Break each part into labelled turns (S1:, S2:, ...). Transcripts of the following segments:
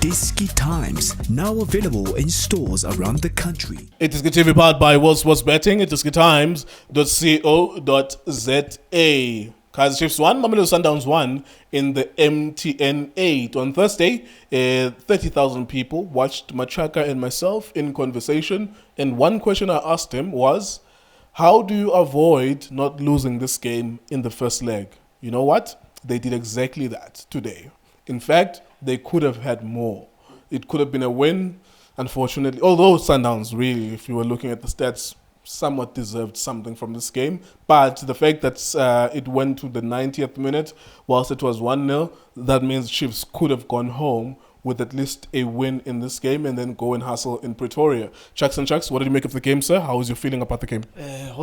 S1: Diski Times, now available in stores around the country.
S2: It is TV powered by World Sports Betting. It is times.co.za. Kaizer Chiefs 1, Mamelodi Sundowns 1 in the MTN 8. On Thursday, 30,000 people watched Machaka and myself in conversation. And one question I asked him was, how do you avoid not losing this game in the first leg? You know what? They did exactly that today. In fact, they could have had more. It could have been a win, unfortunately. Although Sundowns, really, if you were looking at the stats, somewhat deserved something from this game. But the fact that it went to the 90th minute, whilst it was 1-0, that means Chiefs could have gone home with at least a win in this game and then go and hustle in Pretoria. Chucks and Chucks, what did you make of the game, sir? How was your feeling about the game?
S3: Yes,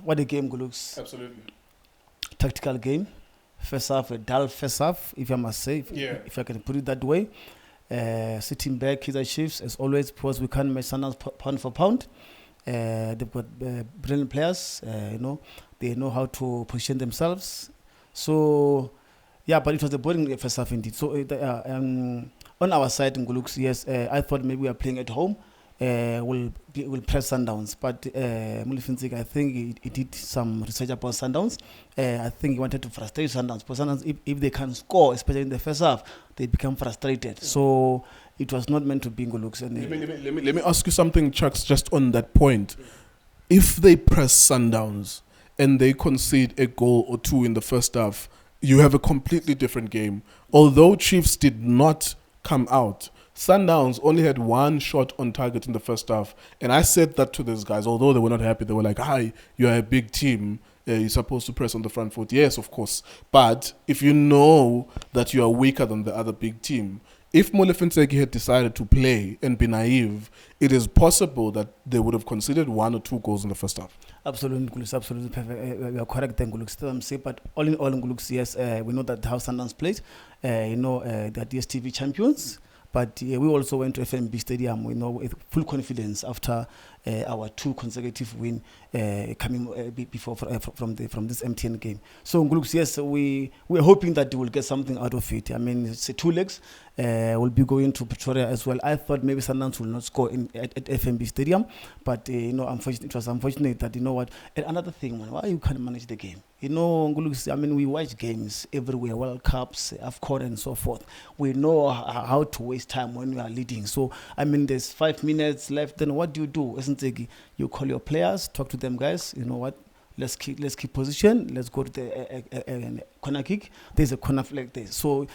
S3: what a game looks.
S2: Absolutely.
S3: Tactical game. First half, a dull first half, if I must say, if I can put it that way. Sitting back, Kaizer Chiefs, as always, because we can't match Sundowns pound for pound. They've got brilliant players, they know how to position themselves. So, but it was a boring first half indeed. So, on our side in Gulux, yes, I thought maybe we are playing at home. We'll press Sundowns, but Mulifinzik, I think he did some research about Sundowns. I think he wanted to frustrate Sundowns. But Sundowns, if they can score, especially in the first half, they become frustrated. So it was not meant to be Ngulux.
S2: Let me ask you something, Chucks, just on that point. If they press Sundowns and they concede a goal or two in the first half, you have a completely different game. Although Chiefs did not come out, Sundowns only had one shot on target in the first half. And I said that to these guys, although they were not happy. They were like, hi, you're a big team. You're supposed to press on the front foot. Yes, of course. But if you know that you are weaker than the other big team, if Mulifintseki had decided to play and be naive, it is possible that they would have conceded 1 or 2 goals in the first half.
S3: Absolutely, absolutely perfect. You are correct then, Gulux. But all in all, Gulux, yes, we know that how Sundowns played. They are DSTV champions. But we also went to FNB Stadium, with full confidence after our 2 consecutive wins coming before from this MTN game. So, Ngulux, yes, we're hoping that we will get something out of it. I mean, it's 2 legs. We'll be going to Pretoria as well. I thought maybe Sundowns will not score at FNB Stadium, but unfortunately, it was unfortunate that And another thing, man, why you can't manage the game? Ngulux, I mean, we watch games everywhere, World Cups, AFCON, and so forth. We know how to waste time when we are leading. So, I mean, there's 5 minutes left. Then what do? You call your players, talk to them, guys. You know what? Let's keep position. Let's go to the corner kick. There's a corner flag there. So,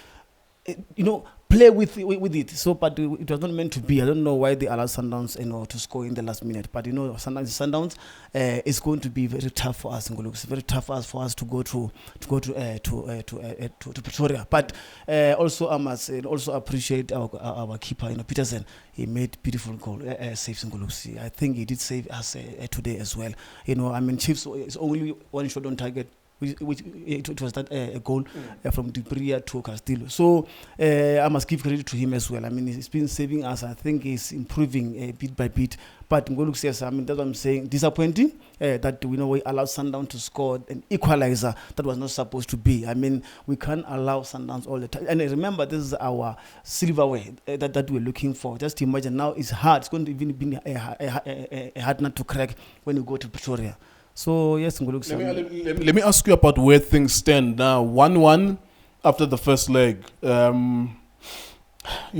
S3: play with it. So, but it was not meant to be. I don't know why they allowed Sundowns, to score in the last minute. But Sundowns is going to be very tough for us. It's very tough for us to go to Pretoria. But also I must also appreciate our keeper, Peterson. He made beautiful goal saves in Gulusi. I think he did save us today as well. I mean, Chiefs is only 1 shot on target. Which it was that a goal from Pretoria to Castillo. So I must give credit to him as well. I mean, he's been saving us. I think he's improving bit by bit. But Ngoluk says, I mean, that's what I'm saying. Disappointing that we allowed Sundowns to score an equalizer that was not supposed to be. I mean, we can't allow Sundowns all the time. And remember, this is our silverware that we're looking for. Just imagine now it's hard. It's going to even be a hard nut to crack when you go to Pretoria. So, yes,
S2: let me ask you about where things stand now. 1-1 after the first leg. You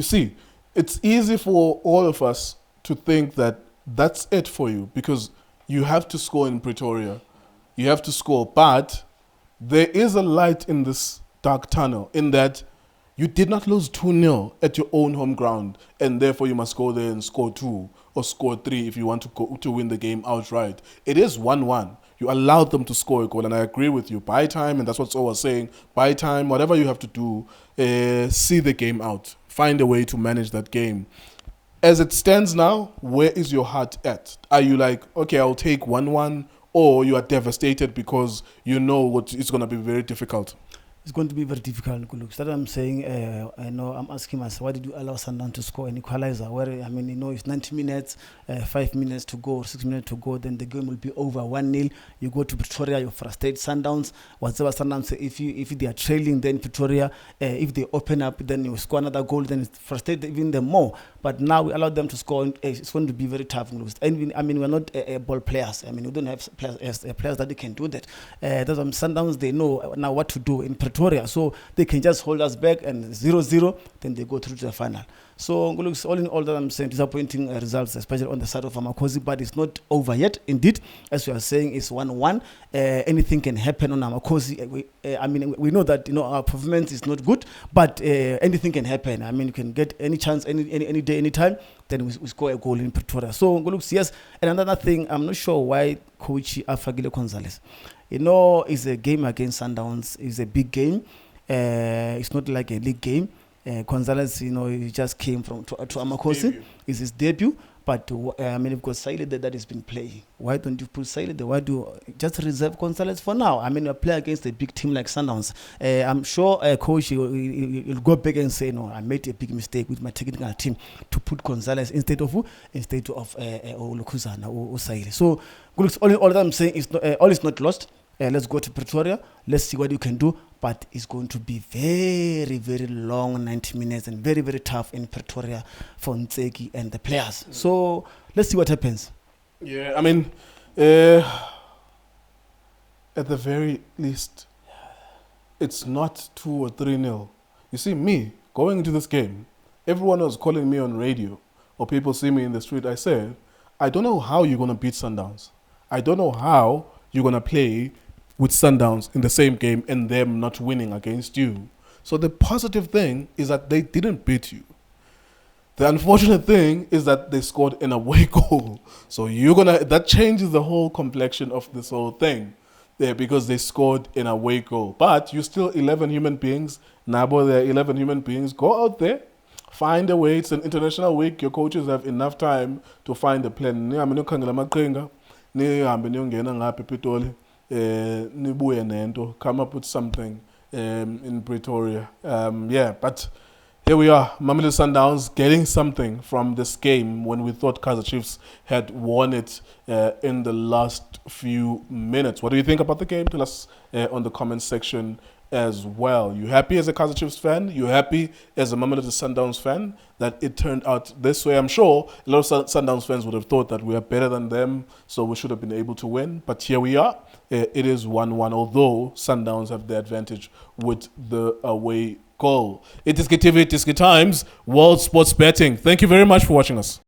S2: see, it's easy for all of us to think that that's it for you because you have to score in Pretoria. You have to score. But there is a light in this dark tunnel in that you did not lose 2-0 at your own home ground, and therefore you must go there and score 2 or score 3 if you want to win the game outright. It is 1-1. You allowed them to score a goal, and I agree with you. Buy time, and that's what Saul was saying. Buy time, whatever you have to do, see the game out. Find a way to manage that game. As it stands now, where is your heart at? Are you like, okay, I'll take 1-1, or you are devastated because you know it's going to be very difficult?
S3: It's going to be very difficult, Nkuluk. That's what I'm saying. I know I'm asking myself, why did you allow Sundowns to score an equalizer? Where, I mean, it's 90 minutes, 5 minutes to go, 6 minutes to go, then the game will be over 1-0. You go to Pretoria, you frustrate Sundowns. Whatever Sundowns say, if they are trailing, then Pretoria, if they open up, then you score another goal, then it frustrates even them more. But now we allow them to score. It's going to be very tough. And I mean, we're not ball players. I mean, we don't have players that they can do that. That's what Sundowns, they know now what to do in Pretoria. So they can just hold us back and 0-0, then they go through to the final. So all in all, that I'm saying, disappointing results, especially on the side of Amakosi, but it's not over yet. Indeed, as we are saying, it's 1-1. Anything can happen on Amakosi. I mean, we know that our performance is not good, but anything can happen. I mean, you can get any chance any day, any time. Then we score a goal in Pretoria. So yes. And another thing, I'm not sure why Coach Afagile Gonzalez. It's a game against Sundowns. It's a big game. It's not like a league game. Gonzalez, he just came to Amakosi. It's his debut. But I mean, because Silent that has been playing, why don't you put Silent there? Why do you just reserve Gonzalez for now? I mean, you play against a big team like Sundowns. I'm sure Coach will go back and say, no, I made a big mistake with my technical team to put Gonzalez instead of Olukuzana or Silent. So, all that I'm saying is all is not lost. Let's go to Pretoria. Let's see what you can do. But it's going to be very, very long 90 minutes and very, very tough in Pretoria for Ntseki and the players. So let's see what happens.
S2: Yeah, I mean, at the very least, it's not 2 or 3-0. You see, me going into this game, everyone was calling me on radio or people see me in the street. I said, I don't know how you're going to beat Sundowns. I don't know how you're going to play with Sundowns in the same game and them not winning against you. So the positive thing is that they didn't beat you. The unfortunate thing is that they scored an away goal. So that changes the whole complexion of this whole thing. Because they scored an away goal. But you're still 11 human beings. Nabo, they're 11 human beings. Go out there. Find a way. It's an international week. Your coaches have enough time to find a plan. Come up with something in Pretoria. But here we are, Mamelodi Sundowns getting something from this game when we thought Kaizer Chiefs had won it in the last few minutes. What do you think about the game? Tell us on the comments section as well. You happy as a Kaizer Chiefs fan? You happy as a Mamelodi Sundowns fan that it turned out this way? I'm sure a lot of Sundowns fans would have thought that we are better than them, so we should have been able to win. But here we are. It is 1-1, although Sundowns have the advantage with the away goal. It is KTV, it is Times, World Sports Betting. Thank you very much for watching us.